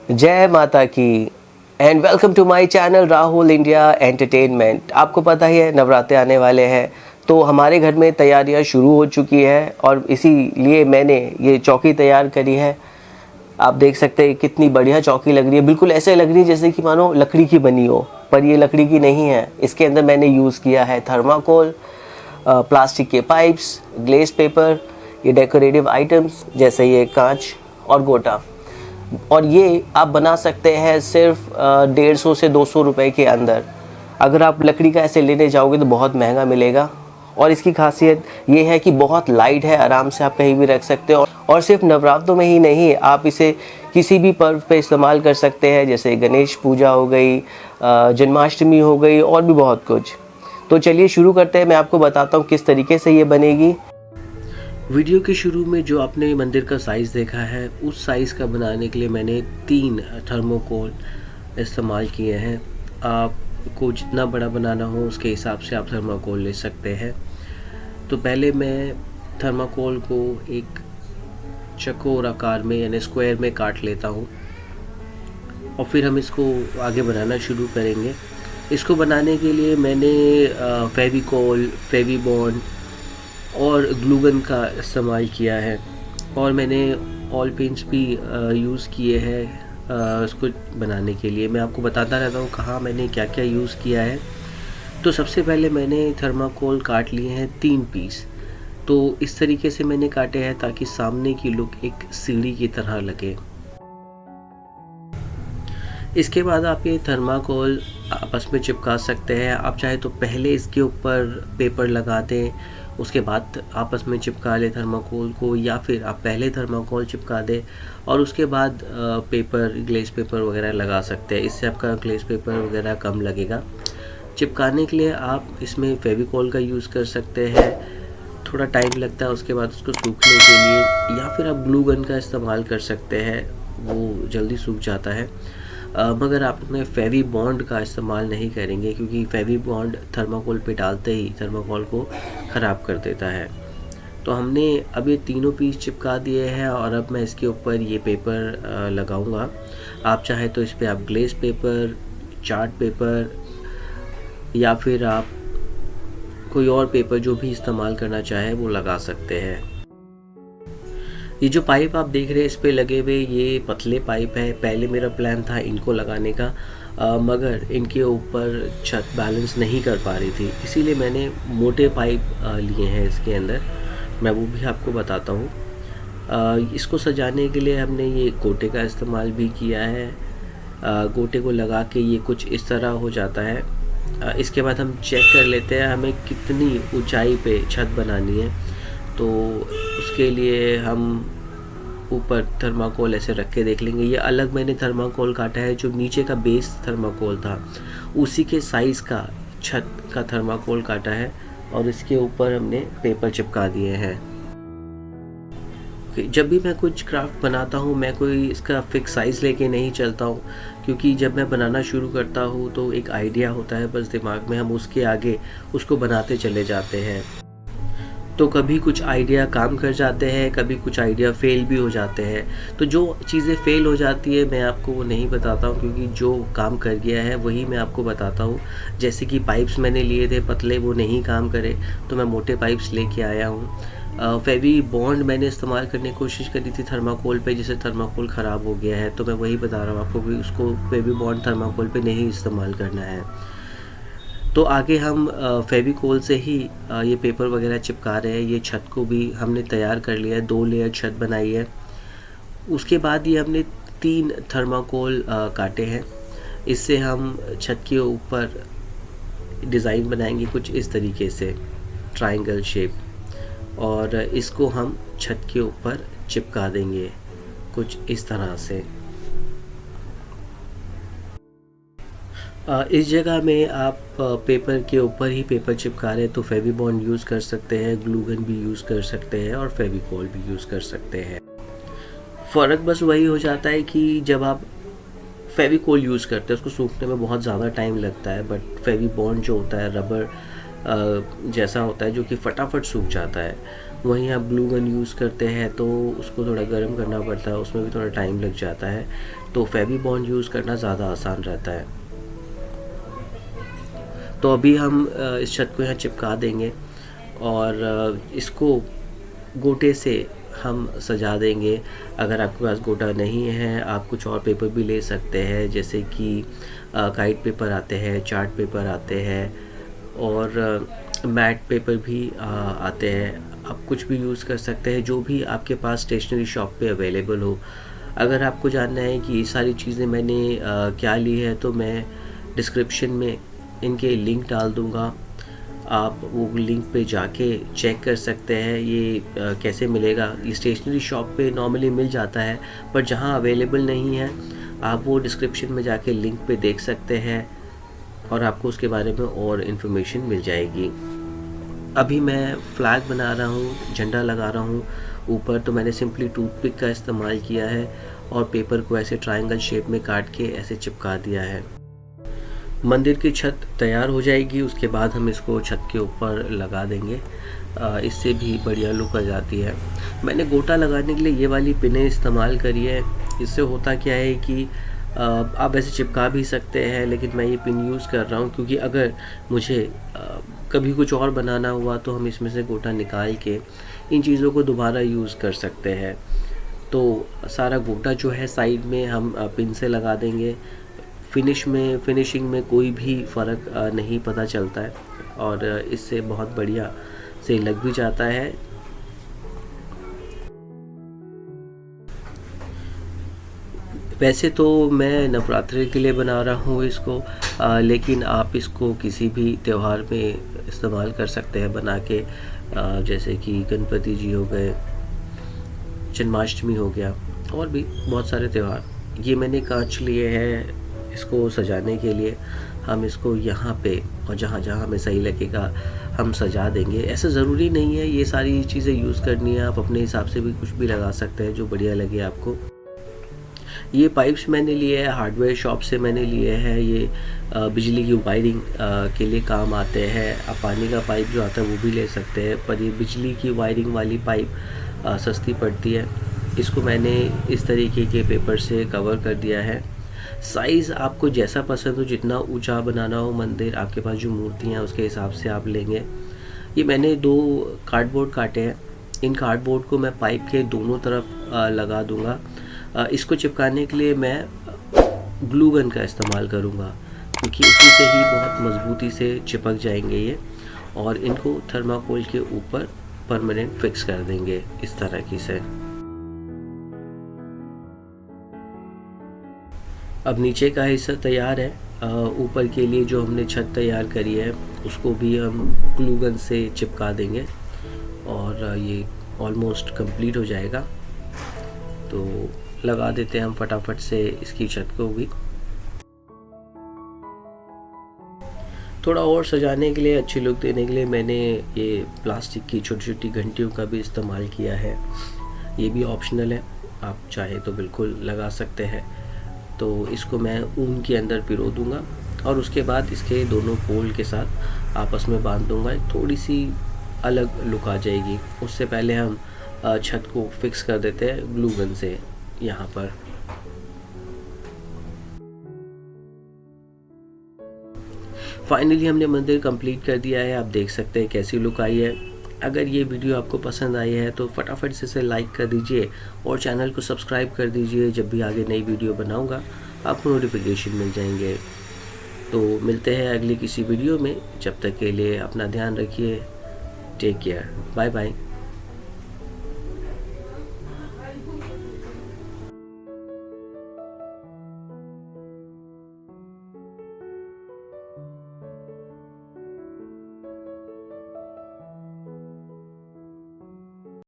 जय माता की and welcome to my channel Rahul India entertainment. आपको पता ही है नवरात्रे आने वाले हैं, तो हमारे घर में तैयारियां शुरू हो चुकी है और इसीलिए मैंने ये चौकी तैयार करी है। आप देख सकते हैं कितनी बढ़िया चौकी लग रही है, बिल्कुल ऐसे लग रही है जैसे कि मानो लकड़ी की बनी हो, पर ये लकड़ी की नहीं है। इसके अंदर मैंने यूज़ किया है थर्माकोल, प्लास्टिक के पाइप्स, ग्लेस पेपर, ये डेकोरेटिव आइटम्स जैसे ये कांच और गोटा। और ये आप बना सकते हैं सिर्फ 150 से 200 रुपए के अंदर। अगर आप लकड़ी का ऐसे लेने जाओगे तो बहुत महंगा मिलेगा। और इसकी खासियत ये है कि बहुत लाइट है, आराम से आप कहीं भी रख सकते हो। और सिर्फ नवरात्रों में ही नहीं, आप इसे किसी भी पर्व पे इस्तेमाल कर सकते हैं, जैसे गणेश पूजा हो गई, जन्माष्टमी हो गई और भी बहुत कुछ। तो चलिए शुरू करते हैं। मैं आपको बताता हूँ किस तरीके से ये बनेगी। वीडियो के शुरू में जो आपने मंदिर का साइज़ देखा है, उस साइज़ का बनाने के लिए मैंने 3 थर्मोकोल इस्तेमाल किए हैं। आपको जितना बड़ा बनाना हो उसके हिसाब से आप थर्माकोल ले सकते हैं। तो पहले मैं थर्माकोल को एक चौकोर आकार में यानी स्क्वायर में काट लेता हूँ और फिर हम इसको आगे बनाना शुरू करेंगे। इसको बनाने के लिए मैंने फेविकोल, फेविबॉन्ड और ग्लूगन का इस्तेमाल किया है और मैंने ऑल पेंट्स भी यूज़ किए हैं इसको बनाने के लिए। मैं आपको बताता रहता हूँ कहाँ मैंने क्या क्या यूज़ किया है। तो सबसे पहले मैंने थर्माकोल काट लिए हैं 3 पीस। तो इस तरीके से मैंने काटे हैं ताकि सामने की लुक एक सीढ़ी की तरह लगे। इसके बाद आप ये थर्माकोल आपस में चिपका सकते हैं। आप चाहे तो पहले इसके ऊपर पेपर लगा दें, उसके बाद आपस में चिपका लें थर्माकोल को, या फिर आप पहले थर्माकोल चिपका दें और उसके बाद पेपर, ग्लेस पेपर वगैरह लगा सकते हैं। इससे आपका ग्लेस पेपर वगैरह कम लगेगा। चिपकाने के लिए आप इसमें फेविकोल का यूज़ कर सकते हैं, थोड़ा टाइम लगता है उसके बाद उसको सूखने के लिए, या फिर आप ग्लू गन का इस्तेमाल कर सकते हैं, वो जल्दी सूख जाता है। मगर आप उसमें फेवी बॉन्ड का इस्तेमाल नहीं करेंगे क्योंकि फेवी बॉन्ड थर्माकोल पे डालते ही थर्माकोल को ख़राब कर देता है। तो हमने अब ये तीनों पीस चिपका दिए हैं और अब मैं इसके ऊपर ये पेपर लगाऊंगा। आप चाहे तो इस पर आप ग्लेस पेपर, चार्ट पेपर या फिर आप कोई और पेपर जो भी इस्तेमाल करना चाहे वो लगा सकते हैं। ये जो पाइप आप देख रहे हैं इस पे लगे हुए ये पतले पाइप है। पहले मेरा प्लान था इनको लगाने का, मगर इनके ऊपर छत बैलेंस नहीं कर पा रही थी, इसीलिए मैंने मोटे पाइप लिए हैं इसके अंदर। मैं वो भी आपको बताता हूँ। इसको सजाने के लिए हमने ये गोटे का इस्तेमाल भी किया है। गोटे को लगा के ये कुछ इस तरह हो जाता है। इसके बाद हम चेक कर लेते हैं हमें कितनी ऊंचाई पे छत बनानी है। तो उसके लिए हम ऊपर थर्माकोल ऐसे रख के देख लेंगे। ये अलग मैंने थर्माकोल काटा है, जो नीचे का बेस थर्माकोल था उसी के साइज़ का छत का थर्माकोल काटा है और इसके ऊपर हमने पेपर चिपका दिए हैं। जब भी मैं कुछ क्राफ्ट बनाता हूँ मैं कोई इसका फिक्स साइज़ लेके नहीं चलता हूँ, क्योंकि जब मैं बनाना शुरू करता हूँ तो एक आइडिया होता है बस दिमाग में, हम उसके आगे उसको बनाते चले जाते हैं। तो कभी कुछ आइडिया काम कर जाते हैं, कभी कुछ आइडिया फेल भी हो जाते हैं। तो जो चीज़ें फेल हो जाती है मैं आपको वो नहीं बताता हूँ, क्योंकि जो काम कर गया है वही मैं आपको बताता हूँ। जैसे कि पाइप्स मैंने लिए थे पतले, वो नहीं काम करे तो मैं मोटे पाइप्स लेके आया हूँ। फेवी बॉन्ड मैंने इस्तेमाल करने की कोशिश करी थी थर्माकोल पे, जिससे थर्माकोल ख़राब हो गया है, तो मैं वही बता रहा हूँ आपको कि उसको फेवी बॉन्ड थर्माकोल पे नहीं इस्तेमाल करना है। तो आगे हम फेविकोल से ही ये पेपर वगैरह चिपका रहे हैं। ये छत को भी हमने तैयार कर लिया है, 2 लेयर छत बनाई है। उसके बाद ये हमने 3 थर्माकोल काटे हैं। इससे हम छत के ऊपर डिज़ाइन बनाएंगे कुछ इस तरीके से, ट्रायंगल शेप, और इसको हम छत के ऊपर चिपका देंगे कुछ इस तरह से। इस जगह में आप पेपर के ऊपर ही पेपर चिपका रहे हैं तो फेविबॉन्ड यूज़ कर सकते हैं, ग्लूगन भी यूज़ कर सकते हैं और फेविकोल भी यूज़ कर सकते हैं। फ़र्क बस वही हो जाता है कि जब आप फेविकोल यूज़ करते हैं उसको सूखने में बहुत ज़्यादा टाइम लगता है, बट फेविबॉन्ड जो होता है रबर जैसा होता है जो कि फटाफट सूख जाता है। वहीं आप ग्लू गन यूज़ करते हैं तो उसको थोड़ा गर्म करना पड़ता है, उसमें भी थोड़ा टाइम लग जाता है। तो फेवी बॉन्ड यूज़ करना ज़्यादा आसान रहता है। तो अभी हम इस छत को यहाँ चिपका देंगे और इसको गोटे से हम सजा देंगे। अगर आपके पास गोटा नहीं है, आप कुछ और पेपर भी ले सकते हैं, जैसे कि काइट पेपर आते हैं, चार्ट पेपर आते हैं और मैट पेपर भी आते हैं। आप कुछ भी यूज़ कर सकते हैं, जो भी आपके पास स्टेशनरी शॉप पे अवेलेबल हो। अगर आपको जानना है कि ये सारी चीज़ें मैंने क्या ली है, तो मैं डिस्क्रिप्शन में इनके लिंक डाल दूँगा। आप वो लिंक पे जाके चेक कर सकते हैं ये कैसे मिलेगा। ये स्टेशनरी शॉप पे नॉर्मली मिल जाता है, पर जहाँ अवेलेबल नहीं है आप वो डिस्क्रिप्शन में जाके लिंक पे देख सकते हैं और आपको उसके बारे में और इन्फॉर्मेशन मिल जाएगी। अभी मैं फ्लैग बना रहा हूँ, झंडा लगा रहा हूँ ऊपर, तो मैंने सिंपली टूथपिक का इस्तेमाल किया है और पेपर को ऐसे ट्रायंगल शेप में काट के ऐसे चिपका दिया है। मंदिर की छत तैयार हो जाएगी, उसके बाद हम इसको छत के ऊपर लगा देंगे। इससे भी बढ़िया लुक आ जाती है। मैंने गोटा लगाने के लिए ये वाली पिनें इस्तेमाल करी है। इससे होता क्या है कि आप ऐसे चिपका भी सकते हैं, लेकिन मैं ये पिन यूज़ कर रहा हूँ क्योंकि अगर मुझे कभी कुछ और बनाना हुआ तो हम इसमें से गोटा निकाल के इन चीज़ों को दोबारा यूज़ कर सकते हैं। तो सारा गोटा जो है साइड में हम पिन से लगा देंगे। फिनिशिंग में कोई भी फ़र्क नहीं पता चलता है और इससे बहुत बढ़िया से लग भी जाता है। वैसे तो मैं नवरात्रि के लिए बना रहा हूँ इसको, लेकिन आप इसको किसी भी त्यौहार में इस्तेमाल कर सकते हैं बना के, जैसे कि गणपति जी हो गए, जन्माष्टमी हो गया और भी बहुत सारे त्यौहार। ये मैंने कांच लिए हैं इसको सजाने के लिए। हम इसको यहाँ पे और जहाँ जहाँ हमें सही लगेगा हम सजा देंगे। ऐसा ज़रूरी नहीं है ये सारी चीज़ें यूज़ करनी है, आप अपने हिसाब से भी कुछ भी लगा सकते हैं जो बढ़िया लगे आपको। ये पाइप्स मैंने लिए हैं हार्डवेयर शॉप से, मैंने लिए हैं। ये बिजली की वायरिंग के लिए काम आते हैं। आप पानी का पाइप जो आता है वो भी ले सकते हैं, पर ये बिजली की वायरिंग वाली पाइप सस्ती पड़ती है। इसको मैंने इस तरीके के पेपर से कवर कर दिया है। साइज़ आपको जैसा पसंद हो, जितना ऊंचा बनाना हो मंदिर, आपके पास जो मूर्तियाँ हैं उसके हिसाब से आप लेंगे। ये मैंने 2 कार्डबोर्ड काटे हैं। इन कार्डबोर्ड को मैं पाइप के दोनों तरफ लगा दूंगा। इसको चिपकाने के लिए मैं ग्लू गन का इस्तेमाल करूँगा क्योंकि इसी से ही बहुत मजबूती से चिपक जाएंगे ये, और इनको थर्माकोल के ऊपर परमानेंट फिक्स कर देंगे इस तरह की से। अब नीचे का हिस्सा तैयार है। ऊपर के लिए जो हमने छत तैयार करी है उसको भी हम ग्लू गन से चिपका देंगे और ये ऑलमोस्ट कंप्लीट हो जाएगा। तो लगा देते हैं हम फटाफट से इसकी छत को भी। थोड़ा और सजाने के लिए, अच्छी लुक देने के लिए मैंने ये प्लास्टिक की छोटी छोटी घंटियों का भी इस्तेमाल किया है। ये भी ऑप्शनल है, आप चाहे तो बिल्कुल लगा सकते हैं। तो इसको मैं ऊन के अंदर पिरो दूंगा और उसके बाद इसके दोनों पोल के साथ आपस में बांध दूंगा। थोड़ी सी अलग लुक आ जाएगी। उससे पहले हम छत को फिक्स कर देते हैं ग्लू गन से यहाँ पर। फाइनली हमने मंदिर कंप्लीट कर दिया है। आप देख सकते हैं कैसी लुक आई है। अगर ये वीडियो आपको पसंद आई है तो फटाफट से इसे लाइक कर दीजिए और चैनल को सब्सक्राइब कर दीजिए। जब भी आगे नई वीडियो बनाऊंगा आपको नोटिफिकेशन मिल जाएंगे। तो मिलते हैं अगली किसी वीडियो में। जब तक के लिए अपना ध्यान रखिए। Take care, bye bye.